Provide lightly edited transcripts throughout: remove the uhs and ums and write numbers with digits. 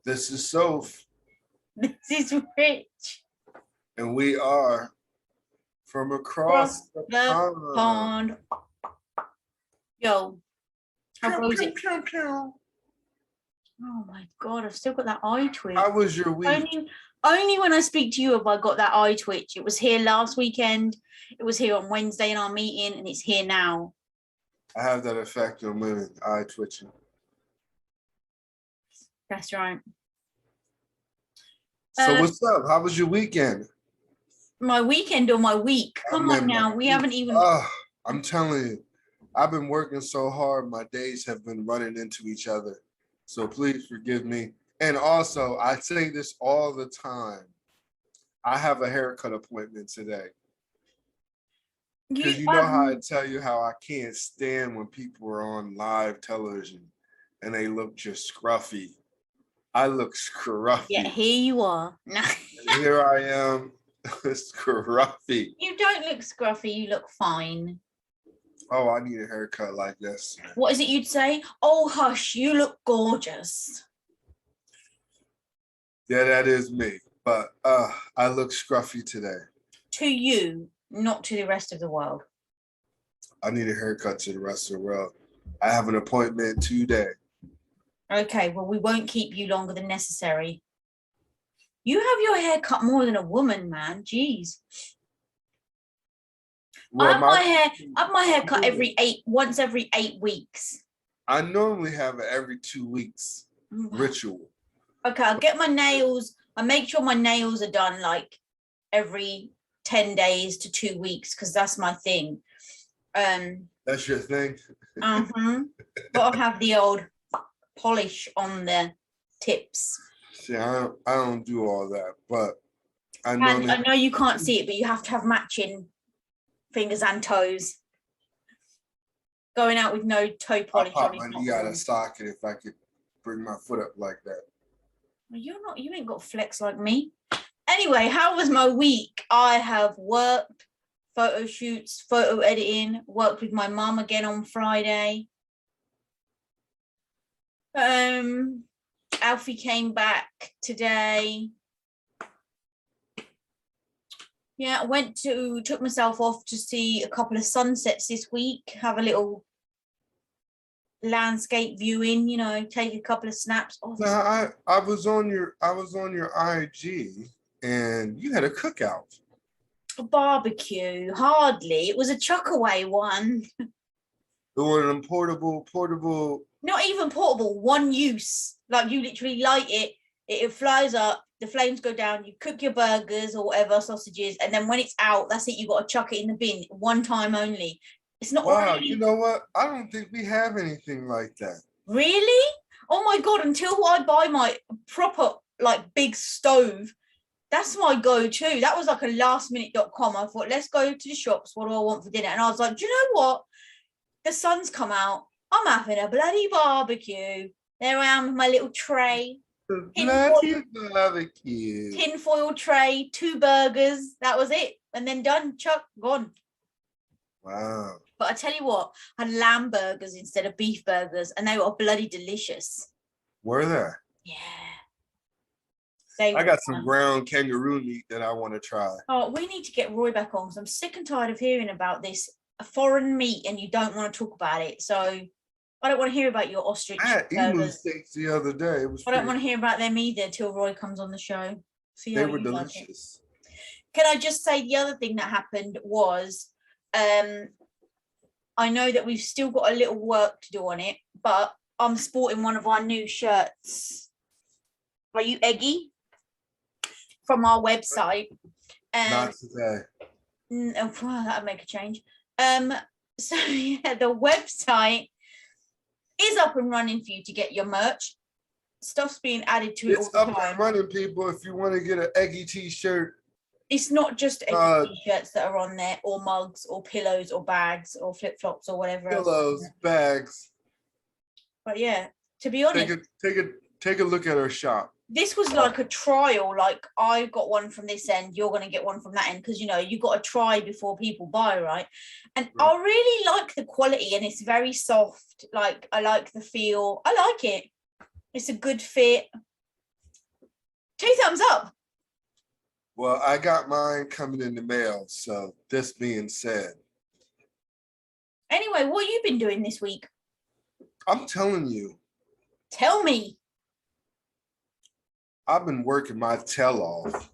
This is Soph, This is Rich. and we are from across Across the the pond. pond. Yo, how goes it? Oh my God, I've still got that eye twitch. How was your week? Only when I speak to you have I got that eye twitch. It was here last weekend. It was here on Wednesday in our meeting, and it's here now. I have that effect on women, eye twitching. That's right. So what's up? How was your weekend? My weekend or my week? Come on now. We haven't even... I'm telling you, I've been working so hard. My days have been running into each other. So please forgive me. And also, I say this all the time. I have a haircut appointment today. Because you know how I tell you how I can't stand when people are on live television and they look just scruffy. I look scruffy. Yeah, here you are. Here I am, scruffy. You don't look scruffy. You look fine. Oh, I need a haircut like this. What is it you'd say? Oh, hush, you look gorgeous. Yeah, that is me. But I look scruffy today. To you, not to the rest of the world. I need a haircut to the rest of the world. I have an appointment today. Okay, well, we won't keep you longer than necessary. You have your hair cut more than a woman, man. Jeez. Well, I have my hair cut once every 8 weeks. I normally have it every 2 weeks ritual. Okay, I'll get my nails. I make sure my nails are done like every 10 days to 2 weeks because that's my thing. That's your thing? But I'll have the old polish on the tips. See, I don't do all that, but I know you can't see it, but you have to have matching fingers and toes. Going out with no toe polish on. You gotta sock it if I could bring my foot up like that. Well, you ain't got flex like me. Anyway, how was my week? I have worked, photo shoots, photo editing, worked with my mum again on Friday. Alfie came back today. Yeah, I took myself off to see a couple of sunsets this week, have a little landscape viewing, take a couple of snaps. No, I was on your IG and you had a cookout. A barbecue, hardly. It was a chuck away one. The one portable. Not even portable, one use. Like you literally light it, it flies up, the flames go down, you cook your burgers or whatever, sausages, and then when it's out, that's it, you got to chuck it in the bin, one time only. It's not really... You know what? I don't think we have anything like that. Really? Oh my God, until I buy my proper, like, big stove, that's my go-to. That was like a lastminute.com. I thought, let's go to the shops. What do I want for dinner? And I was like, do you know what? The sun's come out. I'm having a bloody barbecue. There I am with my little tray. Tinfoil tray, 2 burgers. That was it. And then done, chuck, gone. Wow. But I tell you what, I had lamb burgers instead of beef burgers, and they were bloody delicious. Were they? Yeah. I got some ground kangaroo meat that I want to try. Oh, we need to get Roy back on because I'm sick and tired of hearing about this foreign meat and you don't want to talk about it. So I don't want to hear about your ostrich burgers. I had emu steaks the other day. I don't want to hear about them either till Roy comes on the show. They were delicious. Can I just say the other thing that happened was I know that we've still got a little work to do on it, but I'm sporting one of our new shirts. Are you Eggy? From our website. Not today. That'd make a change. So yeah, the website is up and running for you to get your merch. Stuff's being added to it all the time. It's up and running, people. If you want to get an Eggy t-shirt. It's not just Eggy t-shirts that are on there, or mugs, or pillows, or bags, or flip-flops, or whatever pillows, bags. But yeah, to be honest, take a look at our shop. This was like a trial. Like I got one from this end, you're going to get one from that end, because you got to try before people buy, right? And I really like the quality, and it's very soft. Like I like the feel. I like it. It's a good fit. 2 thumbs up. Well, I got mine coming in the mail. So this being said, Anyway, what have you been doing this week? I'm telling you, Tell me. I've been working my tail off,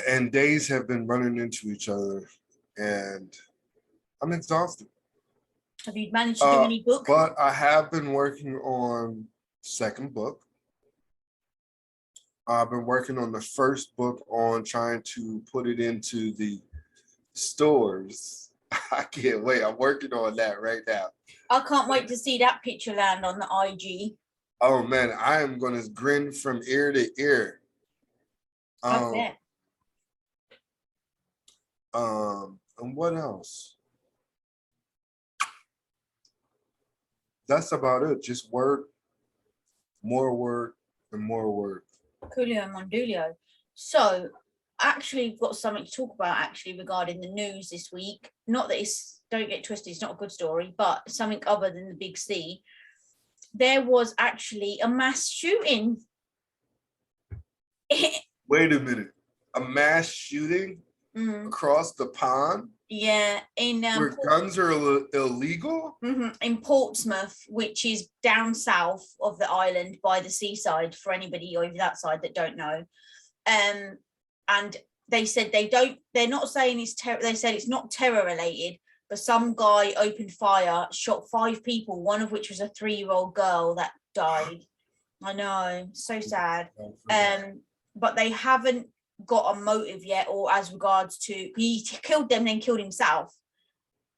and days have been running into each other, and I'm exhausted. Have you managed to do any book? But I have been working on second book. I've been working on the first book on trying to put it into the stores. I can't wait. I'm working on that right now. I can't wait to see that picture land on the IG. Oh man, I am gonna grin from ear to ear. Okay. And what else? That's about it. Just work, more work, and more work. Coolio and Mondulio. So, actually, we've got something to talk about actually regarding the news this week. Not that it's, don't get twisted, it's not a good story, but something other than the big C. There was actually a mass shooting. Wait a minute. A mass shooting across the pond? Yeah, in where guns are illegal? In Portsmouth, which is down south of the island by the seaside, for anybody over that side that don't know. And they said they're not saying it's terror, they said it's not terror related, but some guy opened fire, shot 5 people, one of which was a 3-year-old girl that died. I know, so sad. But they haven't got a motive yet, or as regards to, he killed them then killed himself,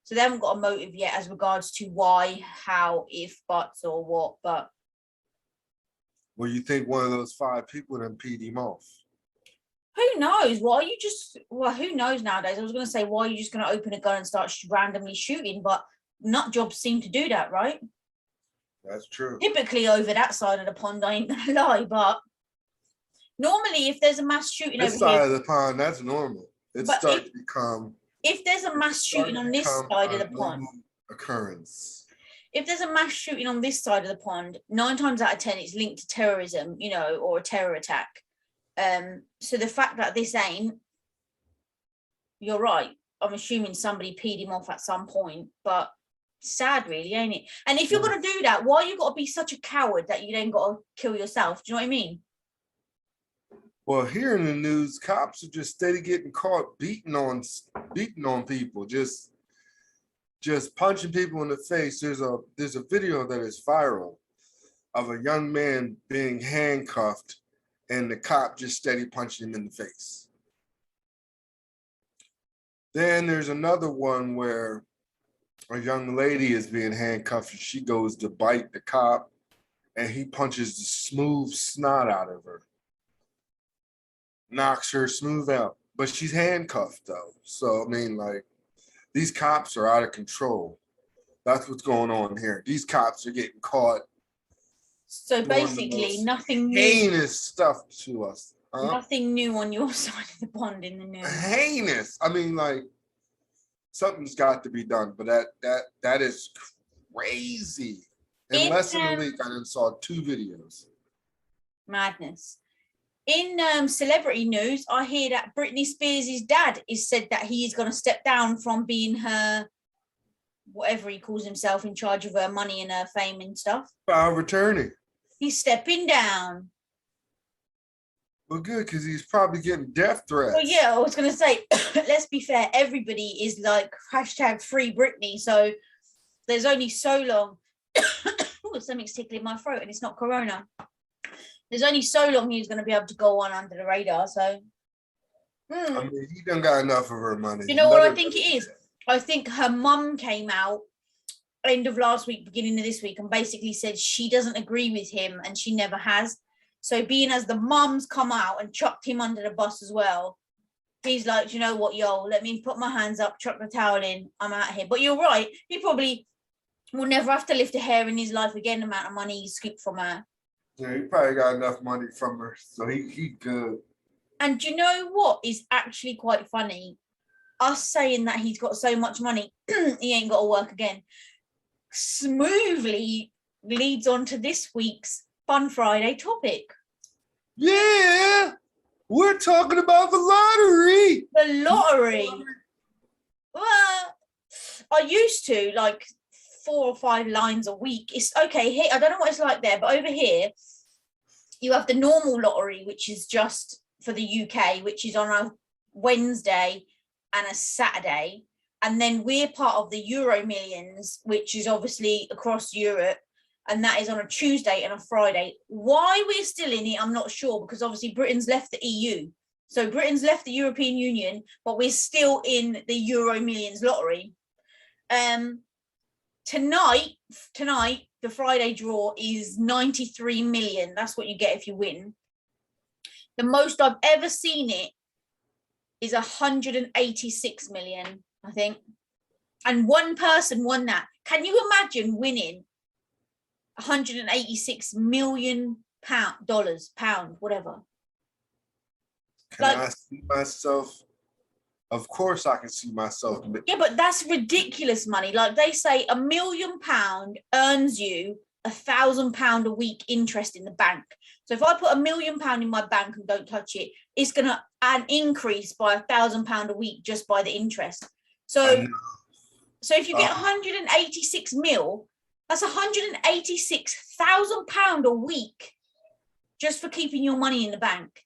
so they haven't got a motive yet as regards to why, how, if, buts, or what. But well, you think one of those 5 people then peed him off? who knows? Why are you just, well, who knows nowadays? I was going to say, why are you just going to open a gun and start randomly shooting? But nut jobs seem to do that, right? That's true. Typically over that side of the pond, I ain't gonna lie, but normally if there's a mass shooting this over side here, of the pond, that's normal. It's starting to become, if there's a mass shooting on this side of the pond, occurrence. If there's a mass shooting on this side of the pond, 9 times out of 10 it's linked to terrorism, you know, or a terror attack. So the fact that this ain't, you're right, I'm assuming somebody peed him off at some point, but sad really, ain't it? And if you're going to do that, why you got to be such a coward that you then got to kill yourself? Do you know what I mean? Well, here in the news, cops are just steady getting caught beating on people, just punching people in the face. There's a video that is viral of a young man being handcuffed and the cop just steady punching him in the face. Then there's another one where a young lady is being handcuffed and she goes to bite the cop and he punches the smooth snot out of her. Knocks her smooth out. But she's handcuffed though. So, I mean, like, these cops are out of control. That's what's going on here. These cops are getting caught. So basically, nothing new. Heinous stuff to us. Nothing new on your side of the pond in the news. Heinous. I mean, like, something's got to be done, but that is crazy. In less than a week, I saw 2 videos. Madness. In celebrity news, I hear that Britney Spears' dad is said that he is going to step down from being her, whatever he calls himself, in charge of her money and her fame and stuff. Power of attorney. He's stepping down. Well, good, because he's probably getting death threats. Well, yeah, I was going to say, let's be fair, everybody is like hashtag free Britney, so there's only so long. Oh, something's tickling my throat and it's not corona. There's only so long he's going to be able to go on under the radar, so. I mean, he done got enough of her money. You know what I think it is? I think her mum came out end of last week, beginning of this week, and basically said she doesn't agree with him and she never has. So being as the mum's come out and chucked him under the bus as well, he's like, you know what, yo, let me put my hands up, chuck the towel in, I'm out of here. But you're right, he probably will never have to lift a hair in his life again, the amount of money he scooped from her. Yeah, he probably got enough money from her, so he good. And you know what is actually quite funny? Us saying that he's got so much money, he ain't got to work again, smoothly leads on to this week's Fun Friday topic. Yeah, we're talking about the lottery. The lottery. Well, I used to like 4 or 5 lines a week. It's okay here. I don't know what it's like there, but over here, you have the normal lottery, which is just for the UK, which is on a Wednesday and a Saturday. And then we're part of the Euro Millions, which is obviously across Europe. And that is on a Tuesday and a Friday. Why we're still in it, I'm not sure, because obviously Britain's left the EU. So Britain's left the European Union, but we're still in the Euro Millions lottery. Tonight, the Friday draw is 93 million. That's what you get if you win. The most I've ever seen it is 186 million, I think. And one person won that. Can you imagine winning 186 million pound, whatever? Can I see myself? Of course I can see myself. Yeah, but that's ridiculous money. Like they say, £1 million earns you £1,000 a week interest in the bank. So if I put £1 million in my bank and don't touch it, it's going to increase by £1,000 a week just by the interest. So if you get 186 mil, that's £186,000 a week just for keeping your money in the bank.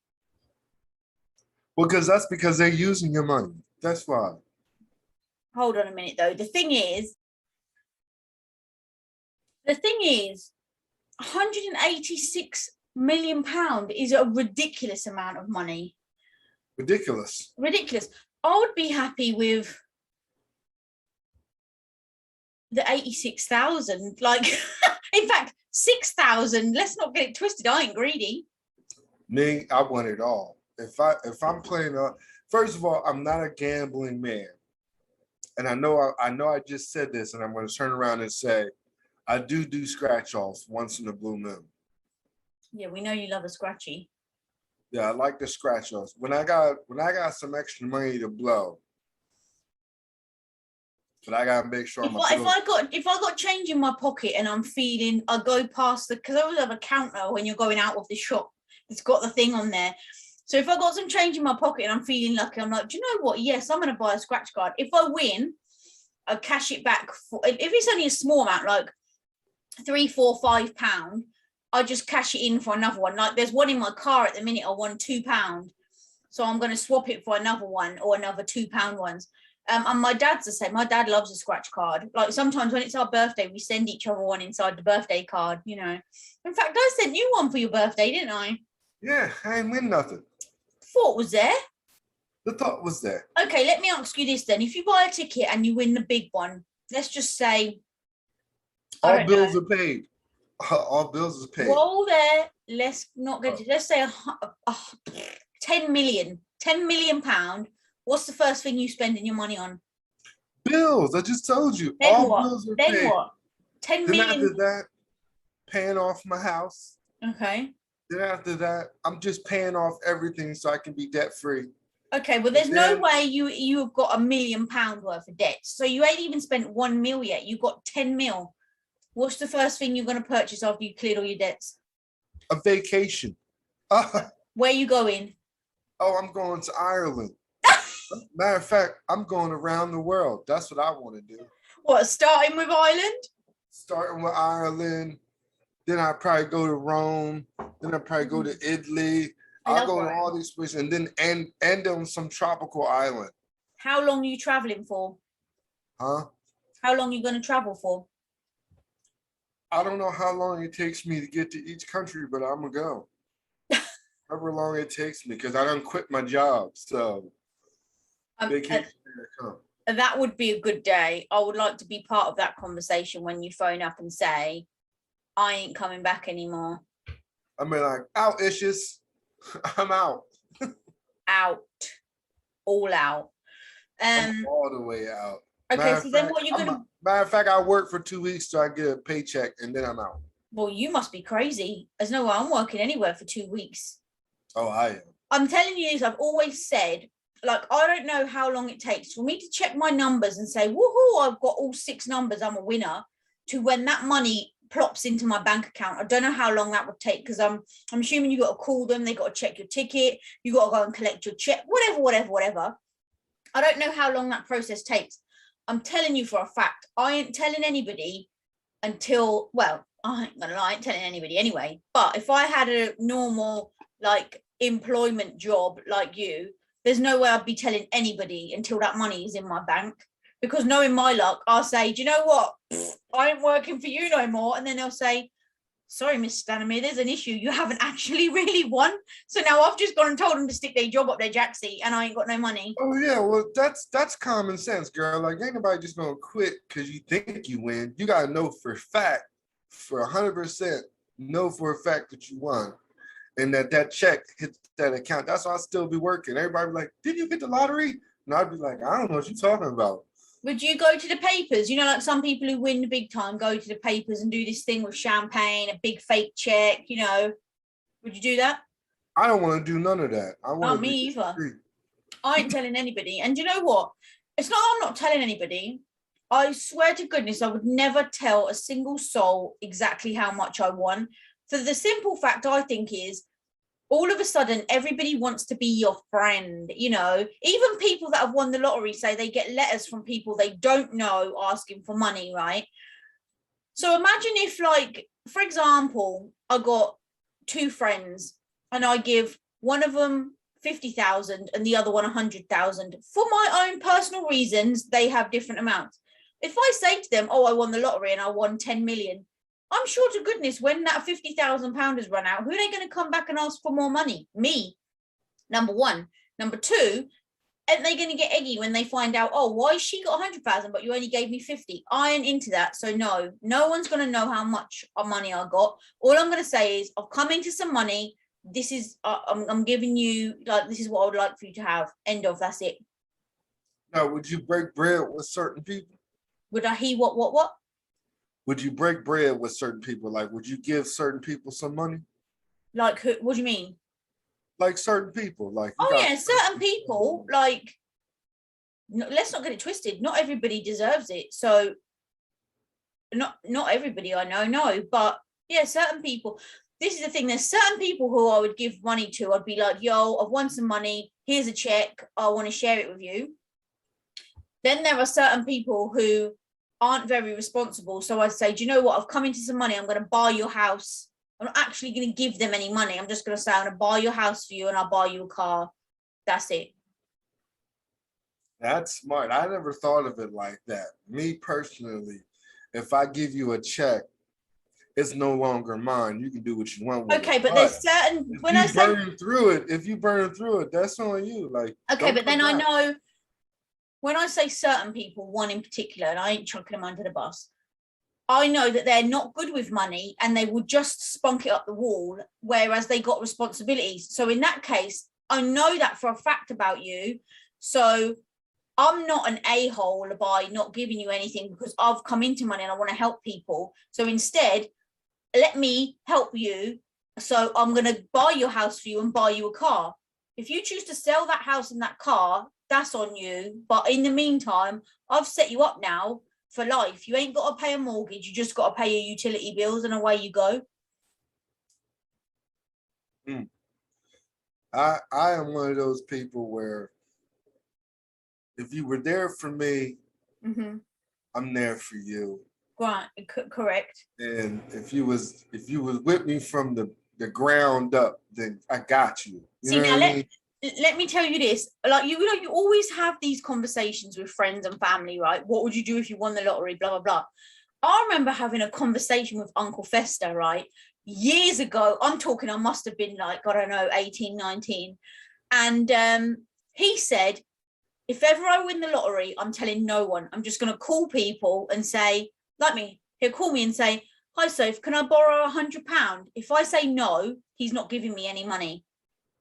Well, because they're using your money. That's why. Hold on a minute, though. The thing is, 186 million pound is a ridiculous amount of money. Ridiculous. I would be happy with the 86,000. Like, in fact, 6,000. Let's not get it twisted. I ain't greedy. Me, I want it all. If I'm playing, first of all, I'm not a gambling man, and I know I just said this, and I'm going to turn around and say, I do scratch offs once in a blue moon. Yeah, we know you love a scratchy. Yeah, I like the scratch offs. When I got some extra money to blow, but I gotta make sure. If I got change in my pocket and I'm feeling, I go past because I always have a counter when you're going out of the shop. It's got the thing on there. So if I got some change in my pocket and I'm feeling lucky, I'm like, do you know what? Yes, I'm going to buy a scratch card. If I win, I'll cash it back. If it's only a small amount, like £3, £4, £5, I just cash it in for another one. Like there's one in my car at the minute. I won £2. So I'm going to swap it for another one or another £2 ones. And my dad's the same. My dad loves a scratch card. Like sometimes when it's our birthday, we send each other one inside the birthday card, you know. In fact, I sent you one for your birthday, didn't I? Yeah, I ain't win nothing. Thought was there. The thought was there. Okay, let me ask you this then. If you buy a ticket and you win the big one, let's just say all bills are paid. All bills are paid. Roll there. Let's not get to, let's say 10 million pound. What's the first thing you spending your money on? Bills. I just told you. Then all what? bills are then paid. What? 10 then million. After that, paying off my house. Okay. Then after that, I'm just paying off everything so I can be debt free. Okay, well, there's no way you've got £1 million worth of debt. So you ain't even spent 1 mil yet. You got 10 mil. What's the first thing you're going to purchase after you cleared all your debts? A vacation. Where are you going? Oh, I'm going to Ireland. Matter of fact, I'm going around the world. That's what I want to do. What, starting with Ireland? Starting with Ireland. Then I'll probably go to Rome. Then I'll probably go to Italy. I'll go to all these places and then end on some tropical island. How long are you traveling for? Huh? How long are you going to travel for? I don't know how long it takes me to get to each country, but I'm going to go. However long it takes me, because I don't quit my job. So vacation come. That would be a good day. I would like to be part of that conversation when you phone up and say, I ain't coming back anymore. I mean, like, out issues. I'm out. Out. All out. I'm all the way out. Okay, so then what you're going to... Matter of fact, I work for 2 weeks so I get a paycheck and then I'm out. Well, you must be crazy. There's no way I'm working anywhere for 2 weeks. Oh, I am. I'm telling you this, I've always said, like, I don't know how long it takes for me to check my numbers and say, woohoo, I've got all 6 numbers, I'm a winner, to when that money plops into my bank account. I don't know how long that would take, because I'm assuming you got to call them, they got to check your ticket, you got to go and collect your check, whatever. I don't know how long that process takes. I'm telling you for a fact, I ain't telling anybody until, well, I ain't gonna lie, I ain't telling anybody anyway. But if I had a normal like employment job like you, there's no way I'd be telling anybody until that money is in my bank. Because knowing my luck, I'll say, do you know what? I ain't working for you no more. And then they'll say, sorry, Miss Stanimir, there's an issue. You haven't actually really won. So now I've just gone and told them to stick their job up their jacksie and I ain't got no money. Oh yeah, well that's common sense, girl. Like ain't nobody just gonna quit because you think you win. You gotta know for a fact, for 100%, know for a fact that you won, and that check hits that account. That's why I still be working. Everybody be like, "Did you get the lottery?" And I'd be like, "I don't know what you're talking about." Would you go to the papers? You know, like some people who win the big time go to the papers and do this thing with champagne, a big fake check, you know. Would you do that? I don't want to do none of that. I want Not to me be either. discreet. I ain't telling anybody. And you know what? It's not I'm not telling anybody. I swear to goodness, I would never tell a single soul exactly how much I won. For the simple fact, I think, is all of a sudden everybody wants to be your friend. You know, even people that have won the lottery say they get letters from people they don't know asking for money, right? So imagine if, like, for example, I got two friends and I give one of them 50,000 and the other one 100,000 for my own personal reasons. They have different amounts. If I say to them, oh, I won the lottery and I won 10 million, I'm sure to goodness when that £50,000 has run out, who are they going to come back and ask for more money? Me, number one. Number two, and they're going to get eggy when they find out, oh, why she got 100,000 but you only gave me 50. I ain't into that. So no one's going to know how much money I got. All I'm going to say is I've come into some money. This is I'm giving you, like, this is what I would like for you to have. End of. That's it. Now, would you break bread with certain people? Would I what? Would you break bread with certain people? Like, would you give certain people some money? Like who? What do you mean? Like certain people, like Oh yeah, certain people. Like, no, let's not get it twisted. Not everybody deserves it. So, not everybody I know, no, but yeah, certain people. This is the thing. There's certain people who I would give money to. I'd be like, yo, I've won some money. Here's a check. I want to share it with you. Then there are certain people who aren't very responsible. So I'd say, do you know what? I've come into some money. I'm going to buy your house. I'm not actually going to give them any money. I'm just going to say, I'm going to buy your house for you and I'll buy you a car. That's it. That's smart. I never thought of it like that. Me personally, if I give you a check, it's no longer mine. You can do what you want with it. Okay, but there's certain, when I say if you burn through it, that's on you. Like, okay, but then I know when I say certain people, one in particular, and I ain't chucking them under the bus, I know that they're not good with money and they will just spunk it up the wall, whereas they got responsibilities. So in that case, I know that for a fact about you. So I'm not an a-hole by not giving you anything because I've come into money and I want to help people. So instead, let me help you. So I'm going to buy your house for you and buy you a car. If you choose to sell that house and that car, that's on you. But in the meantime, I've set you up now for life. You ain't got to pay a mortgage. You just got to pay your utility bills and away you go. I am one of those people where if you were there for me, I'm there for you. Right, correct. And if you was with me from the ground up, then I got you. See, now let me tell you this. Like, you know, you always have these conversations with friends and family, right? What would you do if you won the lottery? Blah, blah, blah. I remember having a conversation with Uncle Fester, right? Years ago. I'm talking, I must have been like, I don't know, 18, 19. And he said, if ever I win the lottery, I'm telling no one. I'm just going to call people and say, like me, he'll call me and say, hi, Soph, can I borrow £100? If I say no, he's not giving me any money.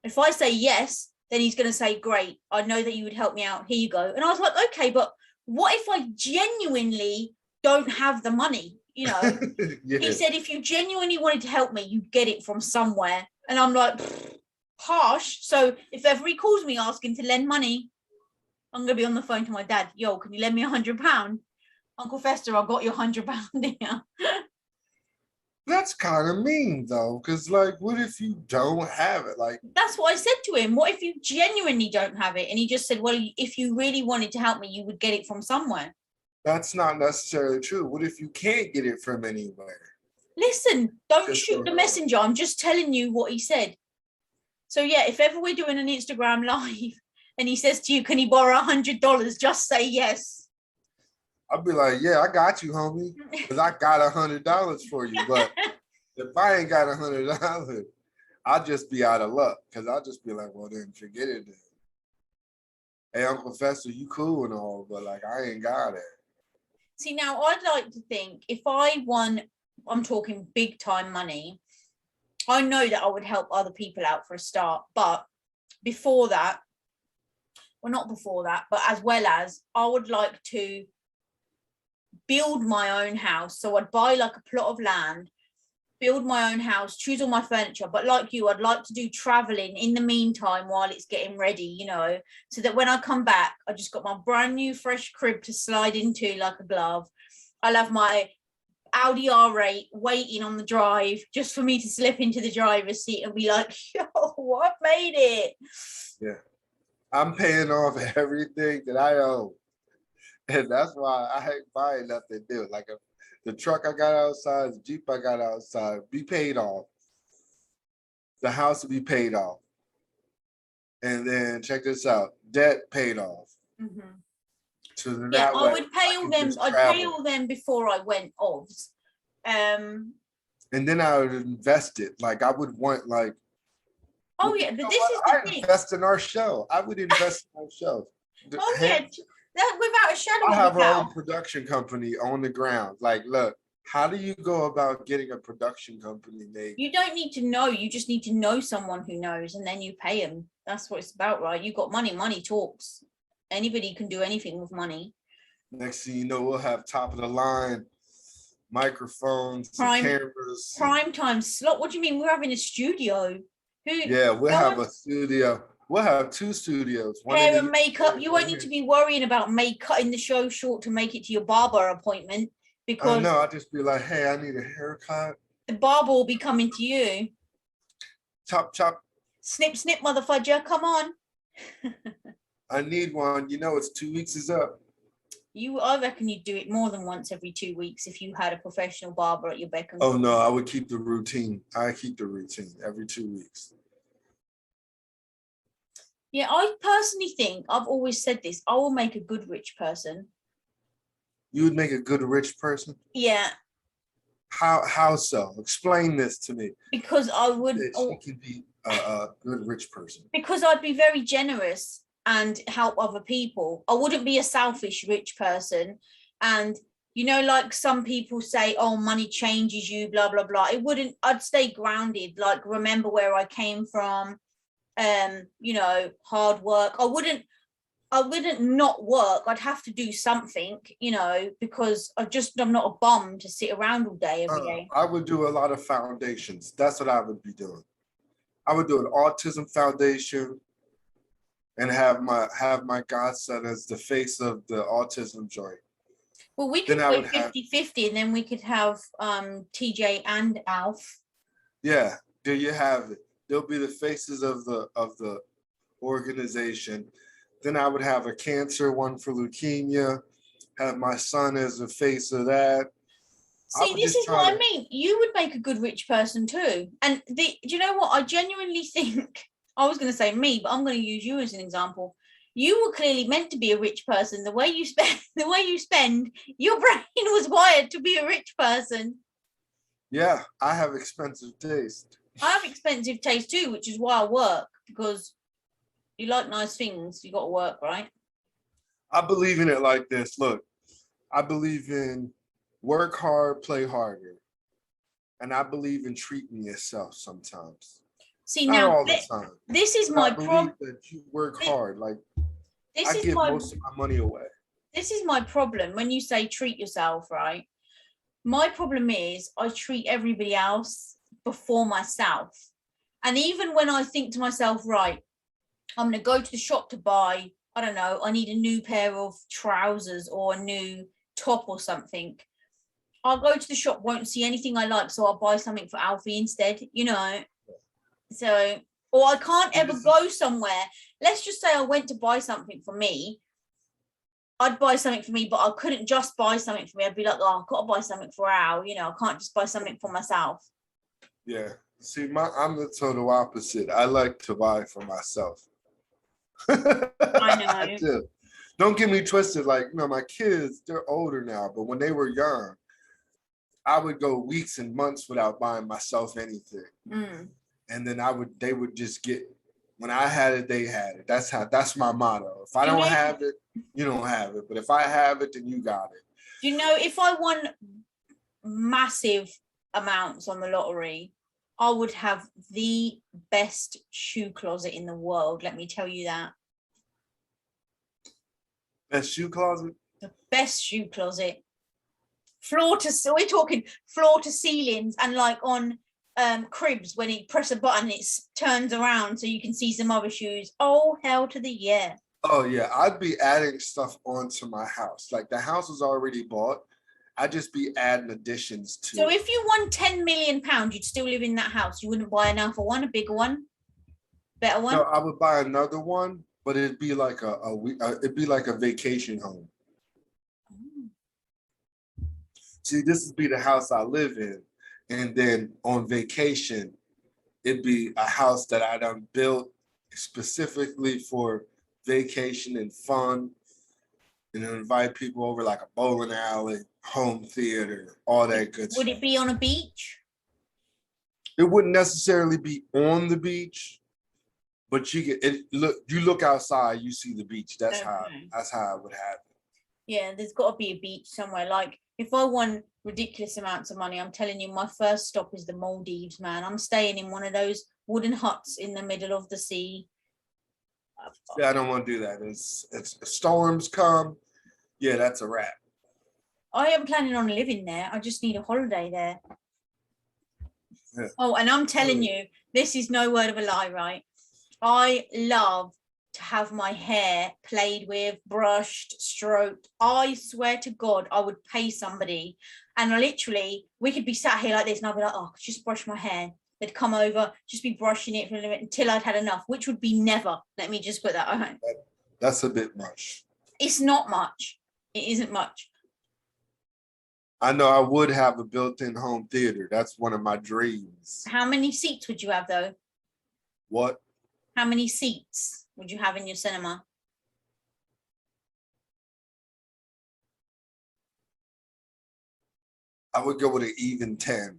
If I say yes, then he's going to say, great, I know that you would help me out. Here you go. And I was like, okay, but what if I genuinely don't have the money? You know, yeah. He said, if you genuinely wanted to help me, you'd get it from somewhere. And I'm like, harsh. So if ever he calls me asking to lend money, I'm going to be on the phone to my dad. Yo, can you lend me £100? Uncle Fester, I got your £100 here. That's kind of mean though, because like, what if you don't have it? Like, That's what I said to him. What if you genuinely don't have it? And he just said, well, if you really wanted to help me, you would get it from somewhere. that's not necessarily true. What if you can't get it from anywhere? Listen, don't Just shoot don't the know. messenger. I'm just telling you what he said. So yeah, if ever we're doing an Instagram live and he says to you, can he borrow $100? Just say yes. I'll be like, yeah, I got you, homie, because I got $100 for you. But if I ain't got $100, I'll just be out of luck because I'll just be like, well, then forget it. Then. Hey, Uncle Fester, you cool and all, but like, I ain't got it. See, now I'd like to think if I won, I'm talking big time money, I know that I would help other people out for a start. But before that, well, not before that, but as well as I would like to build my own house. So I'd buy like a plot of land, build my own house, choose all my furniture. But like you, I'd like to do traveling in the meantime while it's getting ready, you know, so that when I come back, I just got my brand new fresh crib to slide into like a glove. I'll have my Audi R8 waiting on the drive just for me to slip into the driver's seat and be like, yo, I've made it. Yeah. I'm paying off everything that I own. And that's why I ain't buying nothing new. Like the truck I got outside, the Jeep I got outside, be paid off. The house will be paid off. And then check this out, debt paid off. Mm-hmm. So then Yeah, that I way would pay I all can them. just I'd pay travel. all them before I went obvs. And then I would invest it. Like I would want like, Oh well, yeah, you but know this what? is the I thing. invest in our show. I would invest in our show. Oh yeah, that without a shadow I of a have our own doubt. production company on the ground. Like, look, how do you go about getting a production company made? You don't need to know. You just need to know someone who knows, and then you pay them. That's what it's about, right? You got money. Money talks. Anybody can do anything with money. Next thing you know, we'll have top of the line microphones and cameras. Prime time slot. What do you mean? We're having a studio. Who? Yeah, we'll No have one. a studio. We'll have two studios. One in Hair the and makeup. UK, You one won't need here. to be worrying about cutting the show short to make it to your barber appointment I because know. I'll just be like, hey, I need a haircut. the barber will be coming to you. Chop, chop. Snip, snip, motherfudger. Come on. I need one. You know, it's 2 weeks is up. I reckon you'd do it more than once every 2 weeks if you had a professional barber at your beck and Oh call. no, I would keep the routine. I keep the routine every 2 weeks. Yeah, I personally think I've always said this. I will make a good rich person. You would make a good rich person? Yeah, How so? Explain this to me. because I would. That she can be a good rich person. Because I'd be very generous and help other people. I wouldn't be a selfish rich person. And you know, like some people say, oh, money changes you, blah, blah, blah. It wouldn't, I'd stay grounded, like remember where I came from, you know, hard work. I wouldn't not work. I'd have to do something, you know, because I'm not a bum to sit around all day every day. I would do a lot of foundations. That's what I would be doing. I would do an autism foundation and have my godson as the face of the autism joint. Well, we could go 50-50 and then we could have TJ and Alf. Yeah, there you have it. They'll be the faces of the organization. Then I would have a cancer one for leukemia, have my son as the face of that. See, this is what I mean. You would make a good rich person too. And do you know what? I genuinely think, I was going to say me, but I'm going to use you as an example. You were clearly meant to be a rich person. The way you spend, your brain was wired to be a rich person. Yeah, I have expensive taste. I have expensive taste too, which is why I work, because you like nice things. You got to work, right? I believe in it like this. Look, I believe in work hard, play harder. And I believe in treating yourself sometimes. See, not now all the time. This is my problem. That you work hard. Like this I is give most of my money away. This is my problem when you say treat yourself, right? My problem is I treat everybody else before myself. And even when I think to myself, right, I'm going to go to the shop to buy, I don't know, I need a new pair of trousers or a new top or something. I'll go to the shop, won't see anything I like, so I'll buy something for Alfie instead, you know. So, or I can't ever go somewhere. Let's just say I went to buy something for me. I'd buy something for me, but I couldn't just buy something for me. I'd be like, oh, I've got to buy something for Al, you know, I can't just buy something for myself. Yeah. See, I'm the total opposite. I like to buy for myself. I know. I do. Don't get me twisted. Like, you know, my kids, they're older now, but when they were young, I would go weeks and months without buying myself anything. And then they would just get, when I had it, they had it. That's my motto. If I don't have it, you don't have it. But if I have it, then you got it. Do you know, if I won massive amounts on the lottery, I would have the best shoe closet in the world. Let me tell you that. Best shoe closet? The best shoe closet. We're talking floor to ceilings, and like on cribs, when you press a button, it turns around so you can see some other shoes. Oh, hell to the yeah. Oh yeah, I'd be adding stuff onto my house. Like the house is already bought. I'd just be adding additions to So it. if you won £10 million, you'd still live in that house. You wouldn't buy another one, a bigger one, better one? No, I would buy another one, but it'd be like it'd be like a vacation home. See, this would be the house I live in. And then on vacation, it'd be a house that I done built specifically for vacation and fun, and invite people over, like a bowling alley, home theater, all that good stuff. Would it be on a beach? It wouldn't necessarily be on the beach, but you look outside, you see the beach. That's how it would happen. Yeah, there's got to be a beach somewhere. Like if I won ridiculous amounts of money, I'm telling you, my first stop is the Maldives, man. I'm staying in one of those wooden huts in the middle of the sea. Yeah, I don't want to do that. It's storms come. Yeah, that's a wrap. I am planning on living there. I just need a holiday there. Yeah. Oh, and I'm telling you, this is no word of a lie, right? I love to have my hair played with, brushed, stroked. I swear to God, I would pay somebody, and we could be sat here like this, and I'd be like, oh, just brush my hair. They'd come over, just be brushing it for a little bit until I'd had enough, which would be never. Let me just put that on. That's a bit much. It's not much. It isn't much. I know I would have a built-in home theater. That's one of my dreams. How many seats would you have, though? What? How many seats would you have in your cinema? I would go with an even 10.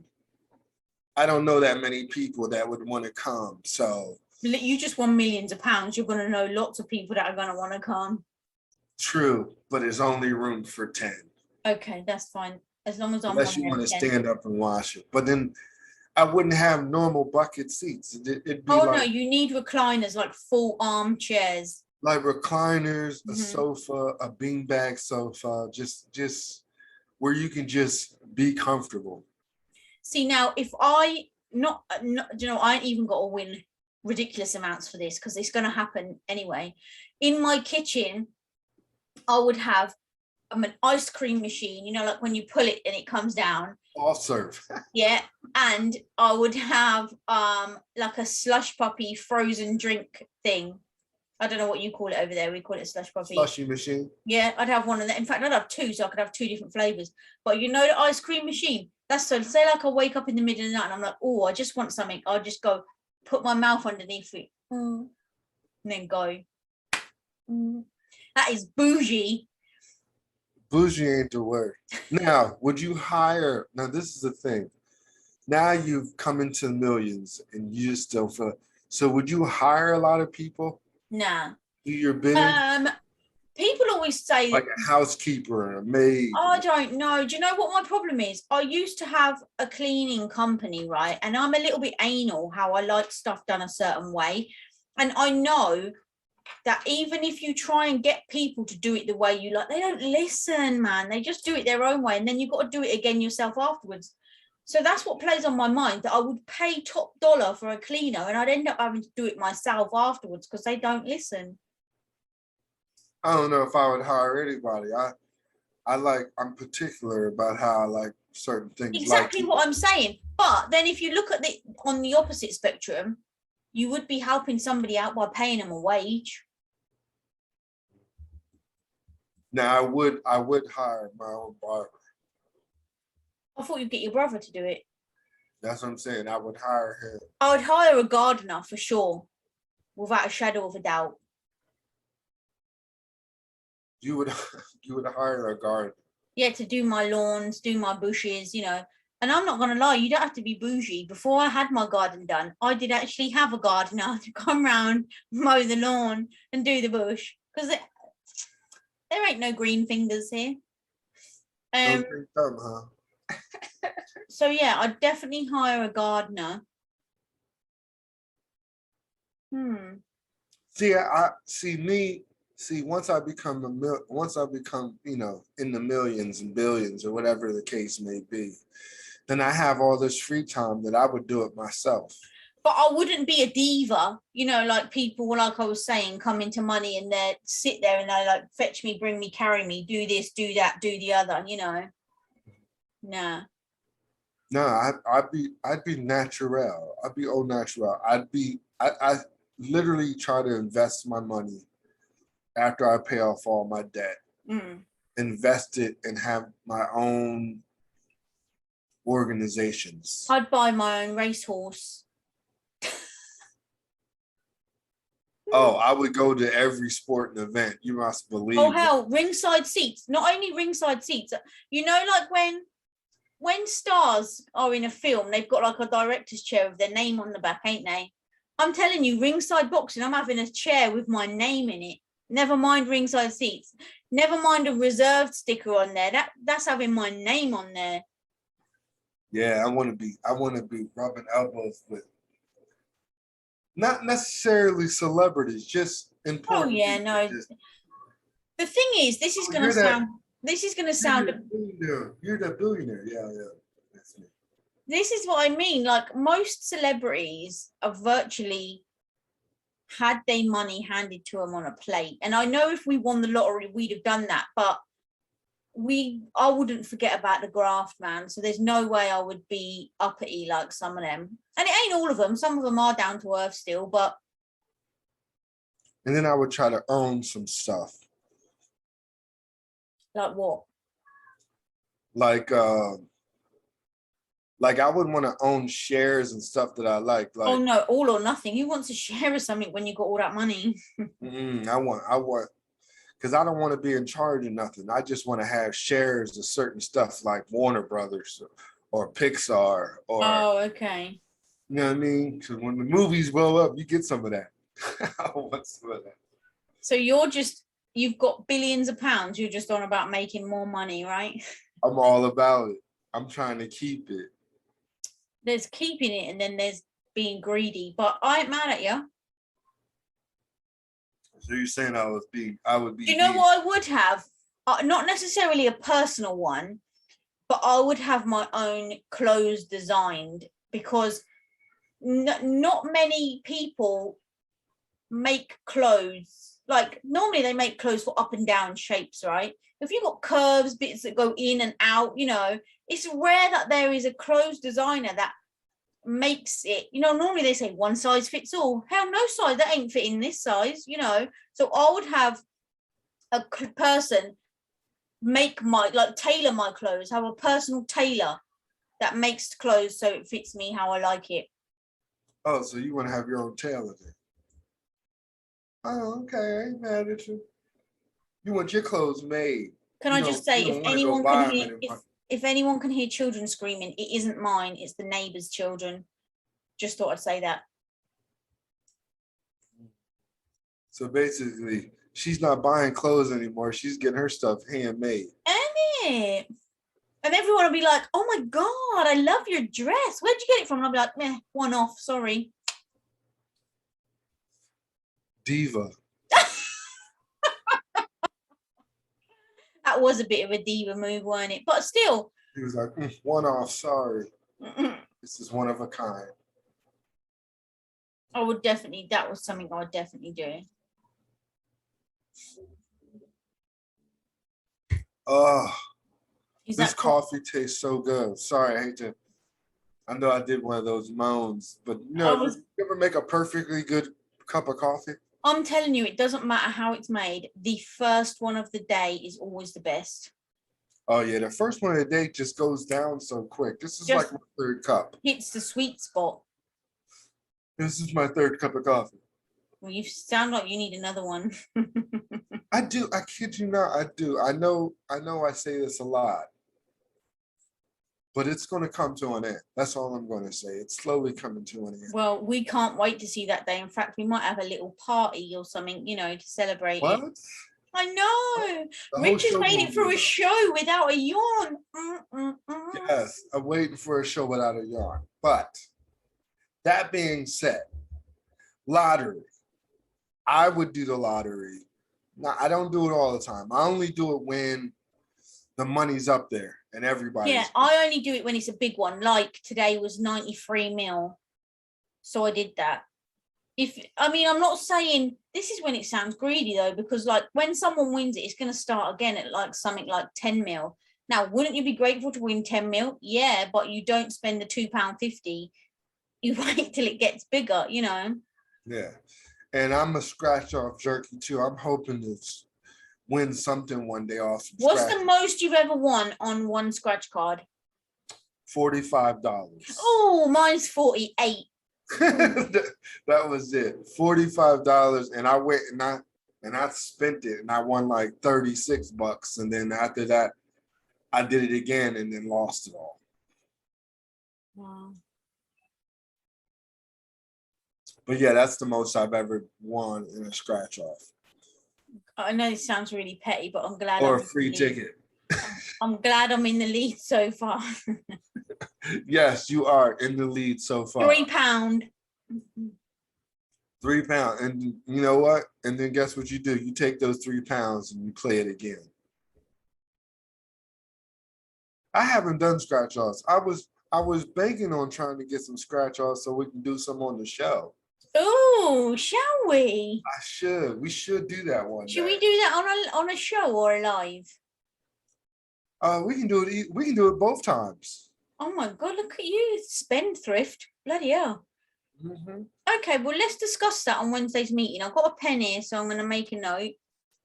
I don't know that many people that would want to come. So you just won millions of pounds. You're going to know lots of people that are going to want to come. True, but there's only room for 10. Okay, that's fine. As long as I'm unless you want to stand up and watch it. But then I wouldn't have normal bucket seats. It'd be no, you need recliners, like full armchairs. Like recliners, a sofa, a beanbag sofa, just where you can just be comfortable. See, now, if I I ain't even got to win ridiculous amounts for this, because it's going to happen anyway. In my kitchen, I would have an ice cream machine, like when you pull it and it comes down. All serve. Yeah, and I would have like a slush puppy frozen drink thing. I don't know what you call it over there. We call it a slush puppy. Slushy machine. Yeah, I'd have one of that. In fact, I'd have two, so I could have two different flavors. But the ice cream machine. That's so. Say like I wake up in the middle of the night and I'm like, oh, I just want something. I'll just go put my mouth underneath it, and then go. That is bougie. Bougie ain't the word. Now, would you hire? Now, this is the thing. Now you've come into millions and you just don't feel. So, would you hire a lot of people? Nah. Do your bidding? People always say like a housekeeper, a maid. I don't know. Do you know what my problem is? I used to have a cleaning company, right? And I'm a little bit anal how I like stuff done a certain way. And I know that even if you try and get people to do it the way you like, they don't listen, man. They just do it their own way. And then you've got to do it again yourself afterwards. So that's what plays on my mind, that I would pay top dollar for a cleaner and I'd end up having to do it myself afterwards because they don't listen. I don't know if I would hire anybody. I'm particular about how I like certain things. Exactly what I'm saying. But then if you look at the on the opposite spectrum, you would be helping somebody out by paying them a wage. Now I would hire my own barber. I thought you'd get your brother to do it. That's what I'm saying. I would hire him. I would hire a gardener for sure, without a shadow of a doubt. You would you would hire a gardener. Yeah, to do my lawns, do my bushes, you know. And I'm not gonna lie, you don't have to be bougie. Before I had my garden done, I did actually have a gardener to come round, mow the lawn, and do the bush because there ain't no green fingers here. Don't think dumb, huh? So yeah, I'd definitely hire a gardener. See, I see me. See, once I become you know, in the millions and billions or whatever the case may be, then I have all this free time that I would do it myself. But I wouldn't be a diva, you know, like people, like I was saying, come into money and they sit there and they like fetch me, bring me, carry me, do this, do that, do the other, you know. Nah. No, I'd be natural. I'd be au natural. I literally try to invest my money after I pay off all my debt. Invest it and have my own organizations. I'd buy my own racehorse. Oh, I would go to every sporting event. You must believe. Oh hell, ringside seats. Not only ringside seats. You know, like when stars are in a film, they've got like a director's chair with their name on the back, ain't they? I'm telling you, ringside boxing, I'm having a chair with my name in it. Never mind ringside seats. Never mind a reserved sticker on there. That's having my name on there. Yeah, I want to be rubbing elbows with not necessarily celebrities, just important. Oh yeah, no. The thing is, this is gonna sound. You're the billionaire. Yeah, that's me. This is what I mean. Like most celebrities are virtually had their money handed to them on a plate. And I know if we won the lottery, we'd have done that, but I wouldn't forget about the graft, man. So there's no way I would be uppity like some of them. And it ain't all of them. Some of them are down to earth still, but. And then I would try to own some stuff. Like what? Like I wouldn't want to own shares and stuff that I like. Oh no, all or nothing. Who wants to share something when you got all that money? I want, because I don't want to be in charge of nothing. I just want to have shares of certain stuff like Warner Brothers or Pixar or. Oh, okay. You know what I mean? Because when the movies blow up, you get some of that. I want some of that. So you've got billions of pounds. You're just on about making more money, right? I'm all about it. I'm trying to keep it. There's keeping it and then there's being greedy, but I ain't mad at you. So you're saying I would be. Do you know what I would have? Not necessarily a personal one, but I would have my own clothes designed because not many people make clothes. Like normally they make clothes for up and down shapes, right? If you've got curves, bits that go in and out, you know, it's rare that there is a clothes designer that makes it, you know, normally they say one size fits all. Hell, no size, that ain't fitting this size, you know. So I would have a person tailor my clothes, have a personal tailor that makes clothes so it fits me how I like it. Oh, so you want to have your own tailor then? Oh, okay, I ain't mad at you. You want your clothes made. Can I just say, if anyone can hear children screaming, it isn't mine, it's the neighbor's children. Just thought I'd say that. So basically, she's not buying clothes anymore. She's getting her stuff handmade. Ain't it? And everyone will be like, oh my God, I love your dress. Where'd you get it from? And I'll be like, meh, one off, sorry. Diva. That was a bit of a diva move, weren't it? But still. He was like, one off, sorry. This is one of a kind. That was something I would definitely do. Oh, Is this that cool? coffee tastes so good. Sorry, I hate to. I know I did one of those moans, but I no, was you ever make a perfectly good cup of coffee? I'm telling you, it doesn't matter how it's made. The first one of the day is always the best. Oh yeah, the first one of the day just goes down so quick. This is like Just my third cup. hits the sweet spot. This is my third cup of coffee. Well, you sound like you need another one. I do. I kid you not. I do. I know. I say this a lot, but it's going to come to an end. That's all I'm going to say. It's slowly coming to an end. Well, we can't wait to see that day. In fact, we might have a little party or something, to celebrate What? it. I know. The whole Rich has show made gonna it be through a about. show without a yawn. Yes, I'm waiting for a show without a yarn. But that being said, lottery. I would do the lottery. Now, I don't do it all the time. I only do it when the money's up there and Yeah, everybody's. I only do it when it's a big one. Like today was 93 mil. So I did that. I'm not saying this is when it sounds greedy though, because like when someone wins it, it's going to start again at like something like 10 mil. Now, wouldn't you be grateful to win 10 mil? Yeah, but you don't spend the £2.50. You wait till it gets bigger, Yeah. And I'm a scratch off jerky too. I'm hoping to win something one day off. What's the most you've ever won on one scratch card? $45. Oh, mine's 48. That was it. $45. And I went and I spent it and I won like $36. And then after that, I did it again and then lost it all. Wow. But yeah, that's the most I've ever won in a scratch off. I know this sounds really petty, but I'm glad. Or a free ticket. I'm glad I'm in the lead so far. Yes, you are in the lead so far. £3. £3. And you know what? And then guess what you do? You take those £3 and you play it again. I haven't done scratch offs. I was banking on trying to get some scratch offs so we can do some on the show. Oh, shall we? I should. We should do that one Should day. we do that on a show or a live? We can do it. We can do it both times. Oh my God, look at you, spendthrift. Bloody hell. Mm-hmm. Okay, well, let's discuss that on Wednesday's meeting. I've got a pen here, so I'm going to make a note.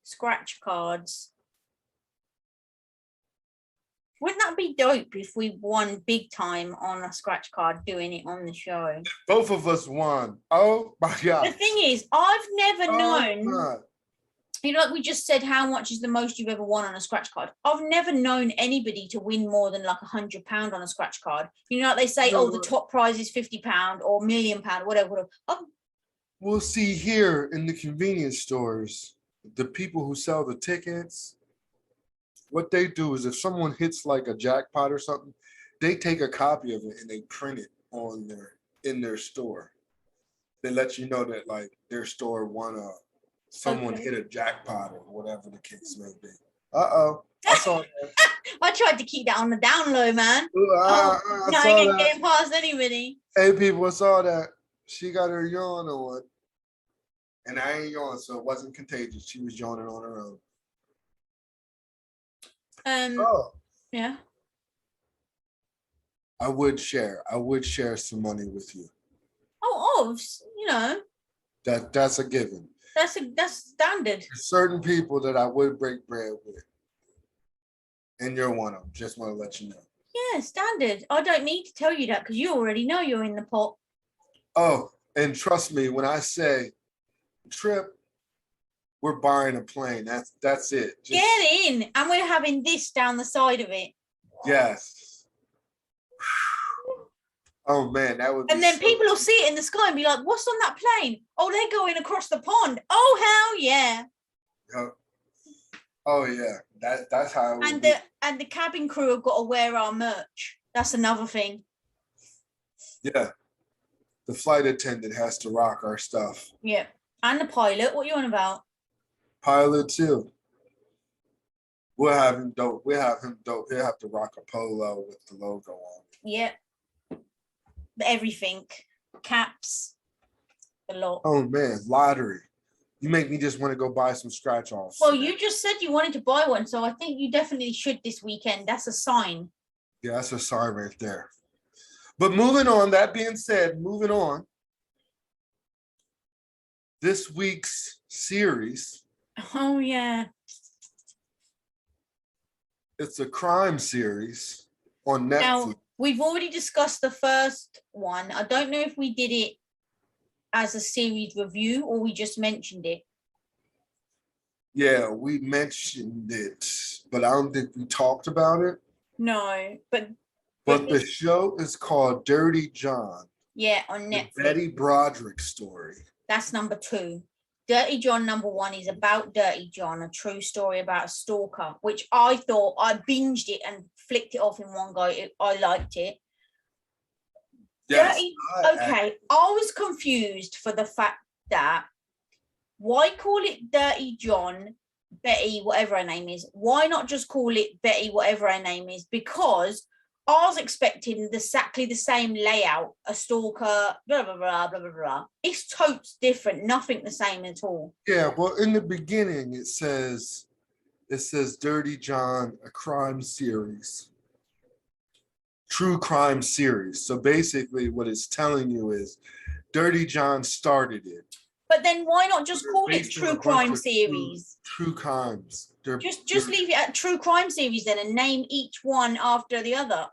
Scratch cards. Wouldn't that be dope if we won big time on a scratch card doing it on the show? Both of us won. Oh my God. The thing is, I've never known, God. like we just said, how much is the most you've ever won on a scratch card? I've never known anybody to win more than like £100 on a scratch card. Like they say, the top prize is £50 or £1 million, whatever. We'll see here in the convenience stores, the people who sell the tickets, what they do is if someone hits like a jackpot or something, they take a copy of it and they print it in their store. They let you know that like their store won someone hit a jackpot or whatever the case may be. Uh-oh. I saw that. I tried to keep that on the down low, man. I I saw ain't that. getting past anybody. Hey people, I saw that. She got her yawn on. And I ain't yawn, so it wasn't contagious. She was yawning on her own. Yeah. I would share some money with you. Oh, That's a given. That's standard. There's certain people that I would break bread with. And you're one of them. Just want to let you know. Yeah, standard. I don't need to tell you that because you already know you're in the pot. Oh, and trust me, when I say trip, we're buying a plane. That's it. Get in. And we're having this down the side of it. Yes. Oh man, that would be. And then people will see it in the sky and be like, what's on that plane? Oh, they're going across the pond. Oh, hell yeah. Oh yeah. That's how it would be. And the cabin crew have got to wear our merch. That's another thing. Yeah. The flight attendant has to rock our stuff. Yeah. And the pilot. What are you on about? Pilot too. We'll have him dope. He'll have to rock a polo with the logo on. Yeah. Everything. Caps. The lot. Oh man, lottery. You make me just want to go buy some scratch offs. Well, you just said you wanted to buy one, so I think you definitely should this weekend. That's a sign. Yeah, that's a sign right there. But moving on, that being said, moving on. This week's series, Oh, yeah. it's a crime series on Netflix. Now, we've already discussed the first one. I don't know if we did it as a series review or we just mentioned it. Yeah, we mentioned it, but I don't think we talked about it. No, but the show is called Dirty John. Yeah, on Netflix. The Betty Broderick story. That's number 2. Dirty John number 1 is about Dirty John, a true story about a stalker, which I thought I binged it and flicked it off in one go. I liked it. Yes, I was confused for the fact that why call it Dirty John, Betty, whatever her name is? Why not just call it Betty, whatever her name is? Because I was expecting exactly the same layout, a stalker, blah, blah, blah, blah, blah, blah. It's totes different, nothing the same at all. Yeah, well, in the beginning, it says Dirty John, a crime series. True crime series. So basically what it's telling you is Dirty John started it. But then why not just call it True Crime Series? True crimes. Just leave it at True Crime Series then and name each one after the other.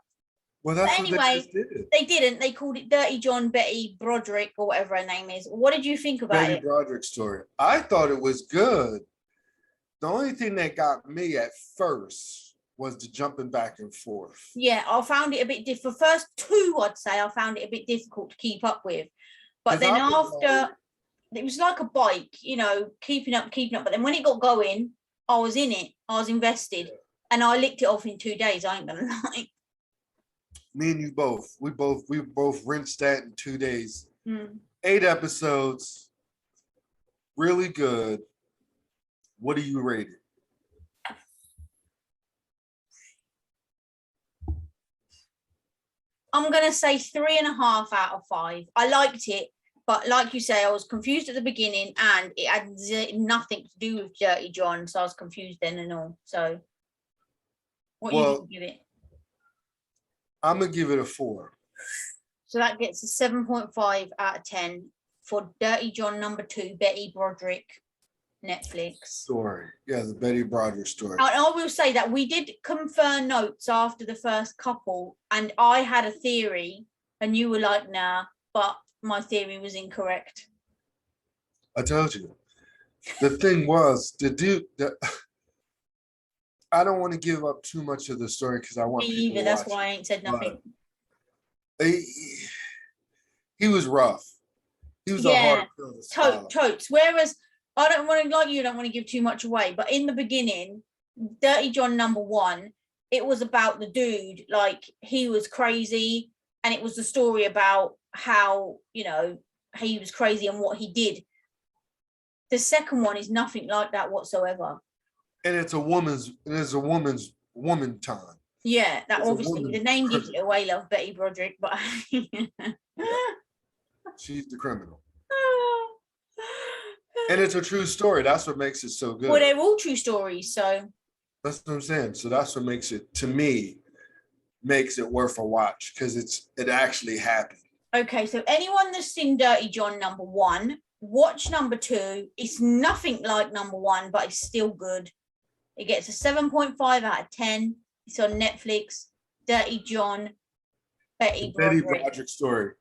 Well, that's but anyway, what they just did. They didn't. They called it Dirty John, Betty Broderick, or whatever her name is. What did you think about it? Betty Broderick story. I thought it was good. The only thing that got me at first was the jumping back and forth. Yeah, I found it a bit difficult. First 2, I'd say I found it a bit difficult to keep up with. But then after, it was like a bike, keeping up. But then when it got going, I was in it. I was invested. And I licked it off in 2 days, I ain't gonna lie. Me and you both. We both rinsed that in 2 days. 8 episodes. Really good. What do you rate it? I'm gonna say 3.5 out of 5. I liked it, but like you say, I was confused at the beginning, and it had nothing to do with Dirty John, so I was confused then and all. So, what you gonna give it? I'm gonna give it a 4. So that gets a 7.5 out of 10 for Dirty John number 2, Betty Broderick, Netflix story. Yeah, the Betty Broderick story. And I will say that we did confer notes after the first couple, and I had a theory, and you were like, "Nah," but my theory was incorrect. I told you. The thing was, I don't want to give up too much of the story because I want people to watch. That's why I ain't said nothing. He was rough. He was a hard pill. Totes. Whereas I don't want to give too much away, but in the beginning, Dirty John number 1, it was about the dude, like he was crazy, and it was the story about how he was crazy and what he did. The second one is nothing like that whatsoever. And it's a woman's woman time. Yeah, that it's obviously the name gives it away, love, Betty Broderick, but she's the criminal. And it's a true story. That's what makes it so good. Well, they're all true stories, so that's what I'm saying. So that's what makes it, to me, makes it worth a watch, because it actually happened. Okay, so anyone that's seen Dirty John number 1, watch number 2. It's nothing like number 1, but it's still good. It gets a 7.5 out of 10. It's on Netflix. Dirty John, Betty Broderick story.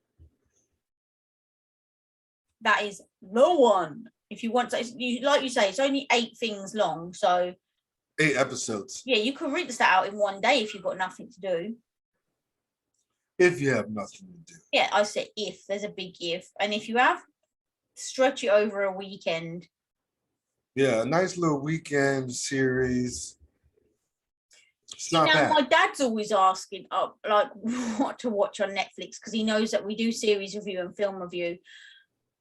That is the one. If you want to, like you say, it's only 8 things long, so 8 episodes. Yeah, you could rinse that out in one day if you've got nothing to do. If you have nothing to do. Yeah, I said if. There's a big if. And if you have, stretch it over a weekend. Yeah, a nice little weekend series. It's not bad. My dad's always asking, what to watch on Netflix, because he knows that we do series review and film review.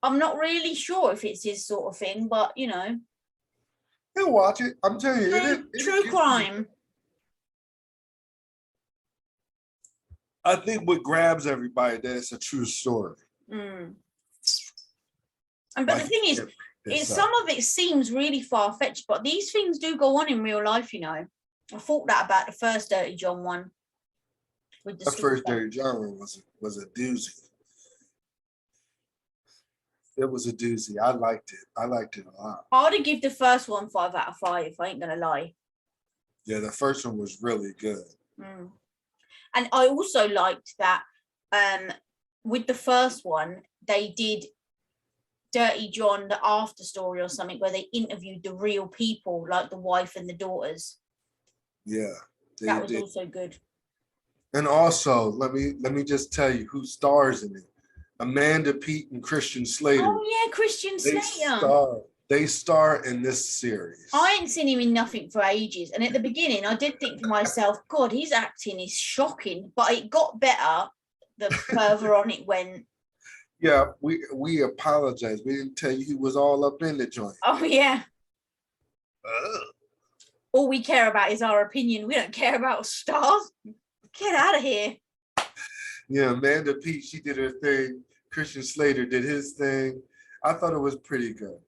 I'm not really sure if it's his sort of thing, but he'll watch it. I'm telling you, true crime. I think what grabs everybody, that it's a true story. But the thing is, Some of it seems really far-fetched, but these things do go on in real life, you know. I thought that about the first Dirty John one. With the first Dirty John one was a doozy. It was a doozy. I liked it. I liked it a lot. I would give the first one 5 out of 5. I ain't gonna lie. Yeah, the first one was really good. Mm. And I also liked that with the first one, they did Dirty John, the after story or something, where they interviewed the real people, like the wife and the daughters. Yeah, that was also good. And also, let me just tell you who stars in it. Amanda Peet and Christian Slater. Oh yeah, Christian Slater. They star in this series. I ain't seen him in nothing for ages. And at the beginning, I did think to myself, God, his acting is shocking. But it got better the further on it went. Yeah, we apologize. We didn't tell you he was all up in the joint. Oh yeah. All we care about is our opinion. We don't care about stars. Get out of here. Yeah, Amanda Peet, she did her thing. Christian Slater did his thing. I thought it was pretty good.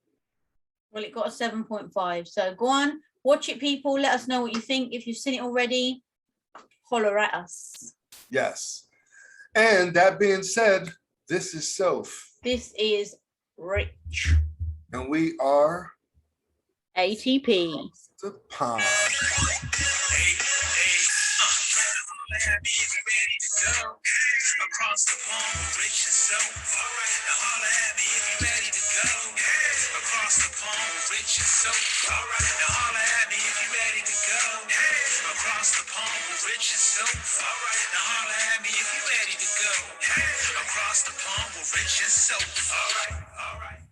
Well, it got a 7.5. So go on, watch it, people. Let us know what you think. If you've seen it already, holler at us. Yes. And that being said, this is Soph. This is Rich. And we are ATP. The Pond. Across the pond, Rich and Soph. All right, now holler at me if you're ready to go. Across the pond, Rich and Soph. All right, now holler at me if you're ready to go. Across the pond, Rich and Soph. All right, now holler at me if you're ready to go. Across the pond, Rich and Soph. All right, all right.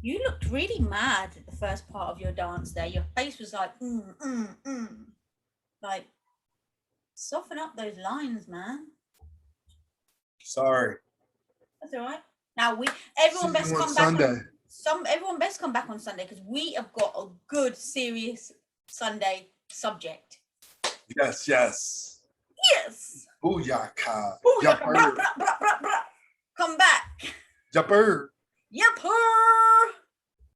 You looked really mad at the first part of your dance there. Your face was like, Like, soften up those lines, man. Sorry. That's all right. Now everyone best come back Sunday. Everyone best come back on Sunday because we have got a good, serious Sunday subject. Yes. Yes. Booyaka. Booyaka. Come back. Yapper. Yapper.